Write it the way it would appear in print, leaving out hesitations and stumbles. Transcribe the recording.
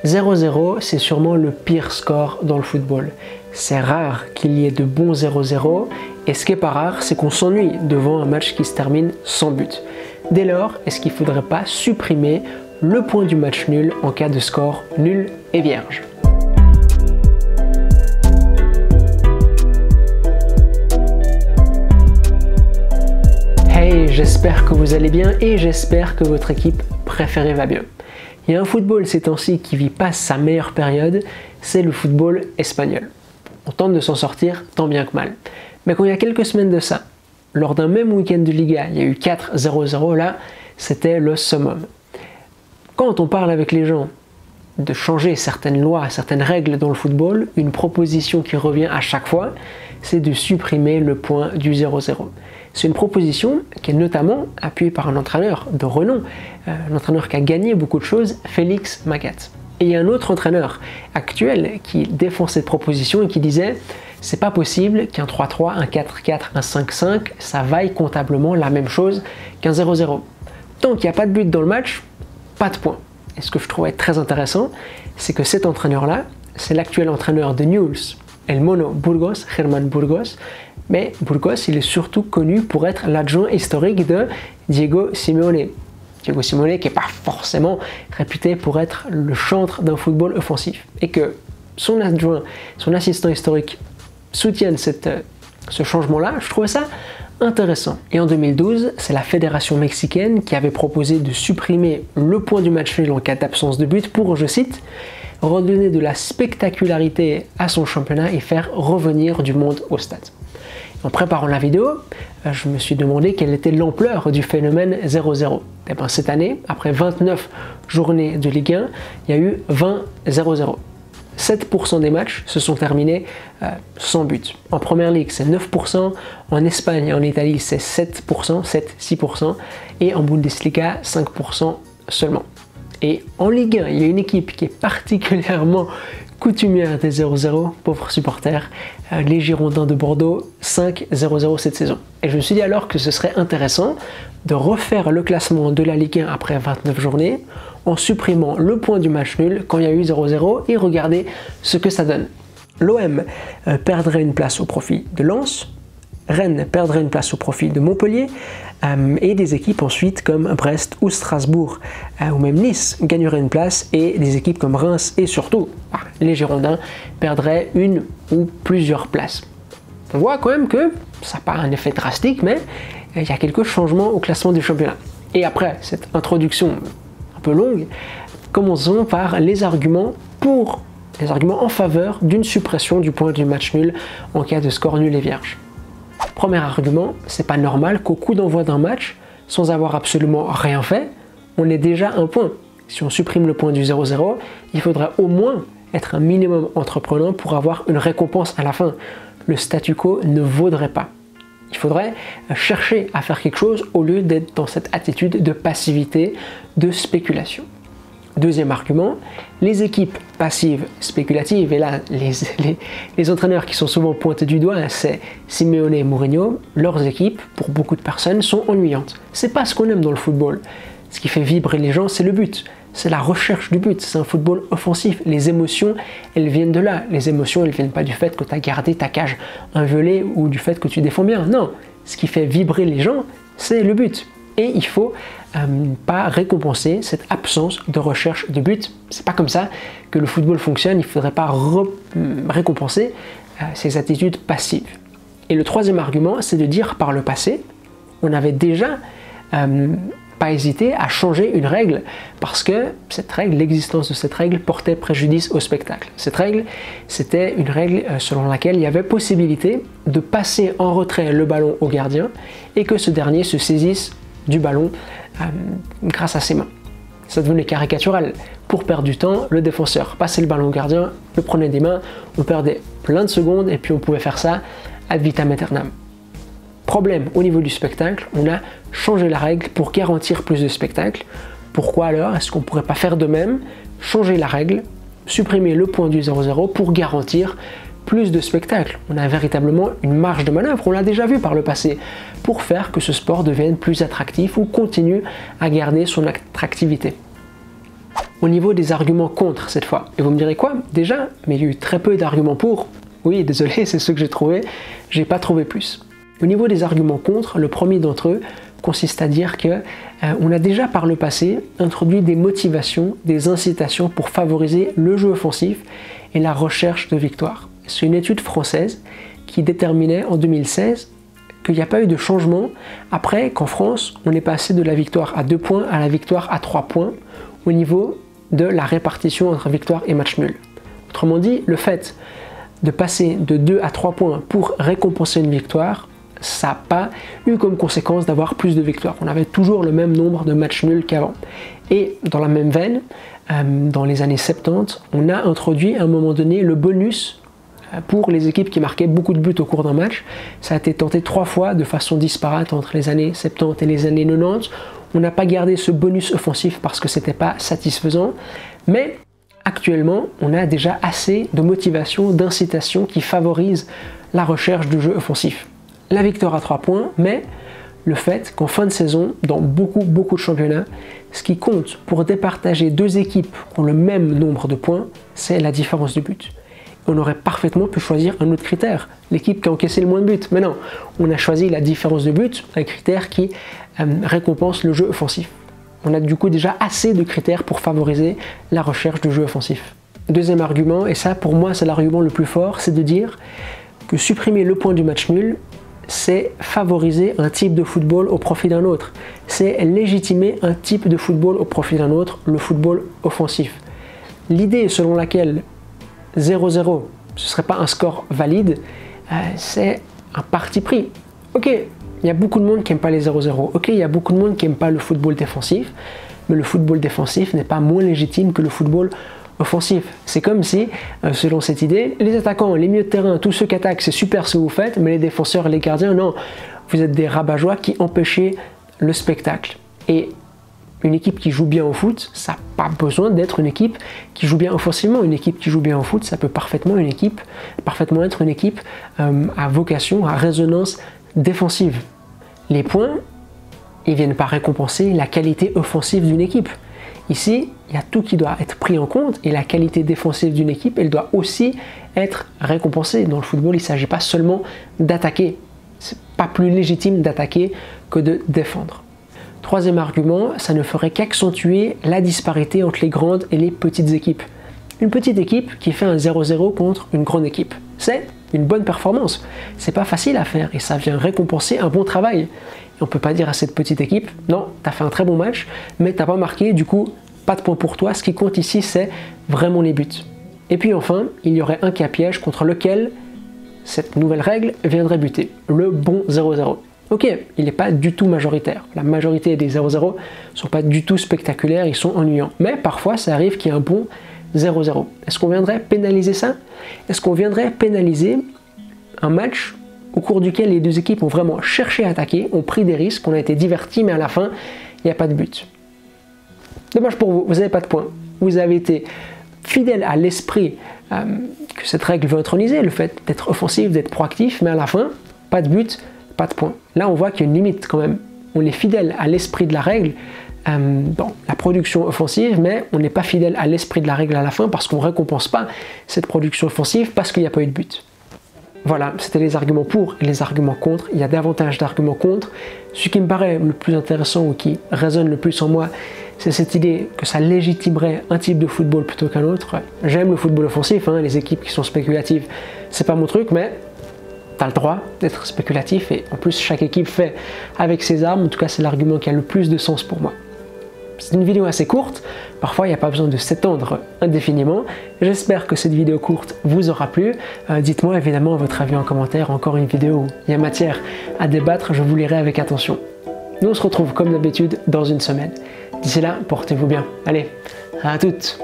0-0, c'est sûrement le pire score dans le football. C'est rare qu'il y ait de bons 0-0 et ce qui est pas rare, c'est qu'on s'ennuie devant un match qui se termine sans but. Dès lors, est-ce qu'il ne faudrait pas supprimer le point du match nul en cas de score nul et vierge? Hey, j'espère que vous allez bien et j'espère que votre équipe préférée va bien. Il y a un football ces temps-ci qui vit pas sa meilleure période, c'est le football espagnol. On tente de s'en sortir tant bien que mal. Mais quand il y a quelques semaines de ça, lors d'un même week-end de Liga, il y a eu 4-0-0, là, c'était le summum. Quand on parle avec les gens de changer certaines lois, certaines règles dans le football, une proposition qui revient à chaque fois, c'est de supprimer le point du 0-0. C'est une proposition qui est notamment appuyée par un entraîneur de renom, un entraîneur qui a gagné beaucoup de choses, Félix Magath. Et il y a un autre entraîneur actuel qui défend cette proposition et qui disait « c'est pas possible qu'un 3-3, un 4-4, un 5-5, ça vaille comptablement la même chose qu'un 0-0. Tant qu'il n'y a pas de but dans le match, pas de point. » Et ce que je trouvais très intéressant, c'est que cet entraîneur-là, c'est l'actuel entraîneur de Newell's, El Mono Burgos, Germán Burgos, mais Burgos, il est surtout connu pour être l'adjoint historique de Diego Simeone. Diego Simeone qui n'est pas forcément réputé pour être le chantre d'un football offensif. Et que son adjoint, son assistant historique soutiennent ce changement-là, je trouvais ça intéressant. Et en 2012, c'est la fédération mexicaine qui avait proposé de supprimer le point du match nul en cas d'absence de but pour, je cite, redonner de la spectacularité à son championnat et faire revenir du monde au stade. En préparant la vidéo, je me suis demandé quelle était l'ampleur du phénomène 0-0. Et bien cette année, après 29 journées de Ligue 1, il y a eu 20 0-0. 7% des matchs se sont terminés sans but. En Première Ligue, c'est 9%, en Espagne et en Italie, c'est 7%, 7-6%, et en Bundesliga, 5% seulement. Et en Ligue 1, il y a une équipe qui est particulièrement coutumière des 0-0, pauvres supporters, les Girondins de Bordeaux, 5-0-0 cette saison. Et je me suis dit alors que ce serait intéressant de refaire le classement de la Ligue 1 après 29 journées en supprimant le point du match nul quand il y a eu 0-0 et regarder ce que ça donne. L'OM perdrait une place au profit de Lens, Rennes perdrait une place au profit de Montpellier, et des équipes ensuite comme Brest ou Strasbourg ou même Nice gagneraient une place et des équipes comme Reims et surtout les Girondins perdraient une ou plusieurs places. On voit quand même que ça n'a pas un effet drastique, mais il y a quelques changements au classement du championnat. Et après cette introduction un peu longue, commençons par les arguments en faveur d'une suppression du point du match nul en cas de score nul et vierge. Premier argument, c'est pas normal qu'au coup d'envoi d'un match, sans avoir absolument rien fait, on ait déjà un point. Si on supprime le point du 0-0, il faudrait au moins être un minimum entreprenant pour avoir une récompense à la fin. Le statu quo ne vaudrait pas. Il faudrait chercher à faire quelque chose au lieu d'être dans cette attitude de passivité, de spéculation. Deuxième argument, les équipes passives spéculatives, et là les entraîneurs qui sont souvent pointés du doigt, c'est Simeone et Mourinho, leurs équipes, pour beaucoup de personnes, sont ennuyantes. C'est pas ce qu'on aime dans le football. Ce qui fait vibrer les gens, c'est le but. C'est la recherche du but, c'est un football offensif. Les émotions, elles viennent de là. Les émotions, elles viennent pas du fait que tu as gardé ta cage inviolée ou du fait que tu défends bien. Non, ce qui fait vibrer les gens, c'est le but. Et il faut pas récompenser cette absence de recherche de but. C'est pas comme ça que le football fonctionne. Il faudrait pas récompenser ces attitudes passives. Et le troisième argument, c'est de dire par le passé, on avait déjà pas hésité à changer une règle parce que l'existence de cette règle portait préjudice au spectacle. Cette règle, c'était une règle selon laquelle il y avait possibilité de passer en retrait le ballon au gardien et que ce dernier se saisisse du ballon grâce à ses mains. Ça devenait caricatural. Pour perdre du temps, le défenseur passait le ballon au gardien, le prenait des mains, on perdait plein de secondes et puis on pouvait faire ça ad vitam aeternam. Problème au niveau du spectacle, on a changé la règle pour garantir plus de spectacle. Pourquoi alors est-ce qu'on ne pourrait pas faire de même, changer la règle, supprimer le point du 0-0 pour garantir plus de spectacle? On a véritablement une marge de manœuvre, on l'a déjà vu par le passé, pour faire que ce sport devienne plus attractif ou continue à garder son attractivité. Au niveau des arguments contre cette fois, et vous me direz quoi? Déjà, mais il y a eu très peu d'arguments pour. Oui, désolé, c'est ce que j'ai trouvé, j'ai pas trouvé plus. Au niveau des arguments contre, le premier d'entre eux consiste à dire que on a déjà par le passé introduit des motivations, des incitations pour favoriser le jeu offensif et la recherche de victoire. C'est une étude française qui déterminait en 2016 qu'il n'y a pas eu de changement après qu'en France, on est passé de la victoire à 2 points à la victoire à 3 points au niveau de la répartition entre victoire et match nul. Autrement dit, le fait de passer de 2 à 3 points pour récompenser une victoire, ça n'a pas eu comme conséquence d'avoir plus de victoires. On avait toujours le même nombre de matchs nuls qu'avant. Et dans la même veine, dans les années 70, on a introduit à un moment donné le bonus pour les équipes qui marquaient beaucoup de buts au cours d'un match. Ça a été tenté 3 fois de façon disparate entre les années 70 et les années 90. On n'a pas gardé ce bonus offensif parce que c'était pas satisfaisant, mais actuellement, on a déjà assez de motivation, d'incitation qui favorisent la recherche du jeu offensif. La victoire à 3 points, mais le fait qu'en fin de saison, dans beaucoup de championnats, ce qui compte pour départager 2 équipes qui ont le même nombre de points, c'est la différence de but. On aurait parfaitement pu choisir un autre critère, l'équipe qui a encaissé le moins de buts. Mais non, on a choisi la différence de but, un critère qui récompense le jeu offensif. On a du coup déjà assez de critères pour favoriser la recherche du jeu offensif. Deuxième argument, et ça pour moi c'est l'argument le plus fort, c'est de dire que supprimer le point du match nul, c'est favoriser un type de football au profit d'un autre. C'est légitimer un type de football au profit d'un autre, le football offensif. L'idée selon laquelle 0-0, ce ne serait pas un score valide, c'est un parti pris. Ok, il y a beaucoup de monde qui n'aime pas les 0-0. Ok, il y a beaucoup de monde qui n'aime pas le football défensif, mais le football défensif n'est pas moins légitime que le football offensif. C'est comme si, selon cette idée, les attaquants, les milieux de terrain, tous ceux qui attaquent, c'est super ce que vous faites, mais les défenseurs et les gardiens, non, vous êtes des rabat-joie qui empêchez le spectacle. Et une équipe qui joue bien au foot, ça n'a pas besoin d'être une équipe qui joue bien offensivement. Une équipe qui joue bien au foot, ça peut parfaitement être une équipe à vocation, à résonance défensive. Les points, ils ne viennent pas récompenser la qualité offensive d'une équipe. Ici, il y a tout qui doit être pris en compte et la qualité défensive d'une équipe, elle doit aussi être récompensée. Dans le football, il ne s'agit pas seulement d'attaquer. Ce n'est pas plus légitime d'attaquer que de défendre. Troisième argument, ça ne ferait qu'accentuer la disparité entre les grandes et les petites équipes. Une petite équipe qui fait un 0-0 contre une grande équipe, c'est une bonne performance. C'est pas facile à faire et ça vient récompenser un bon travail. Et on ne peut pas dire à cette petite équipe, non, tu as fait un très bon match, mais tu n'as pas marqué, du coup, pas de points pour toi. Ce qui compte ici, c'est vraiment les buts. Et puis enfin, il y aurait un cas piège contre lequel cette nouvelle règle viendrait buter, le bon 0-0. Ok, il n'est pas du tout majoritaire. La majorité des 0-0 ne sont pas du tout spectaculaires, ils sont ennuyants. Mais parfois, ça arrive qu'il y ait un bon 0-0. Est-ce qu'on viendrait pénaliser ça? Est-ce qu'on viendrait pénaliser un match au cours duquel les 2 équipes ont vraiment cherché à attaquer, ont pris des risques, on a été divertis, mais à la fin, il n'y a pas de but? Dommage pour vous, vous n'avez pas de points. Vous avez été fidèle à l'esprit que cette règle veut introniser, le fait d'être offensif, d'être proactif, mais à la fin, pas de but, pas de points. Là, on voit qu'il y a une limite quand même. On est fidèle à l'esprit de la règle dans la production offensive, mais on n'est pas fidèle à l'esprit de la règle à la fin parce qu'on ne récompense pas cette production offensive parce qu'il n'y a pas eu de but. Voilà, c'était les arguments pour et les arguments contre. Il y a davantage d'arguments contre. Ce qui me paraît le plus intéressant ou qui résonne le plus en moi, c'est cette idée que ça légitimerait un type de football plutôt qu'un autre. J'aime le football offensif, les équipes qui sont spéculatives, c'est pas mon truc, mais tu as le droit d'être spéculatif et en plus chaque équipe fait avec ses armes. En tout cas, c'est l'argument qui a le plus de sens pour moi. C'est une vidéo assez courte, parfois il n'y a pas besoin de s'étendre indéfiniment. J'espère que cette vidéo courte vous aura plu. Dites-moi évidemment votre avis en commentaire, encore une vidéo où il y a matière à débattre, je vous lirai avec attention. Nous on se retrouve comme d'habitude dans une semaine. D'ici là, portez-vous bien. Allez, à toutes!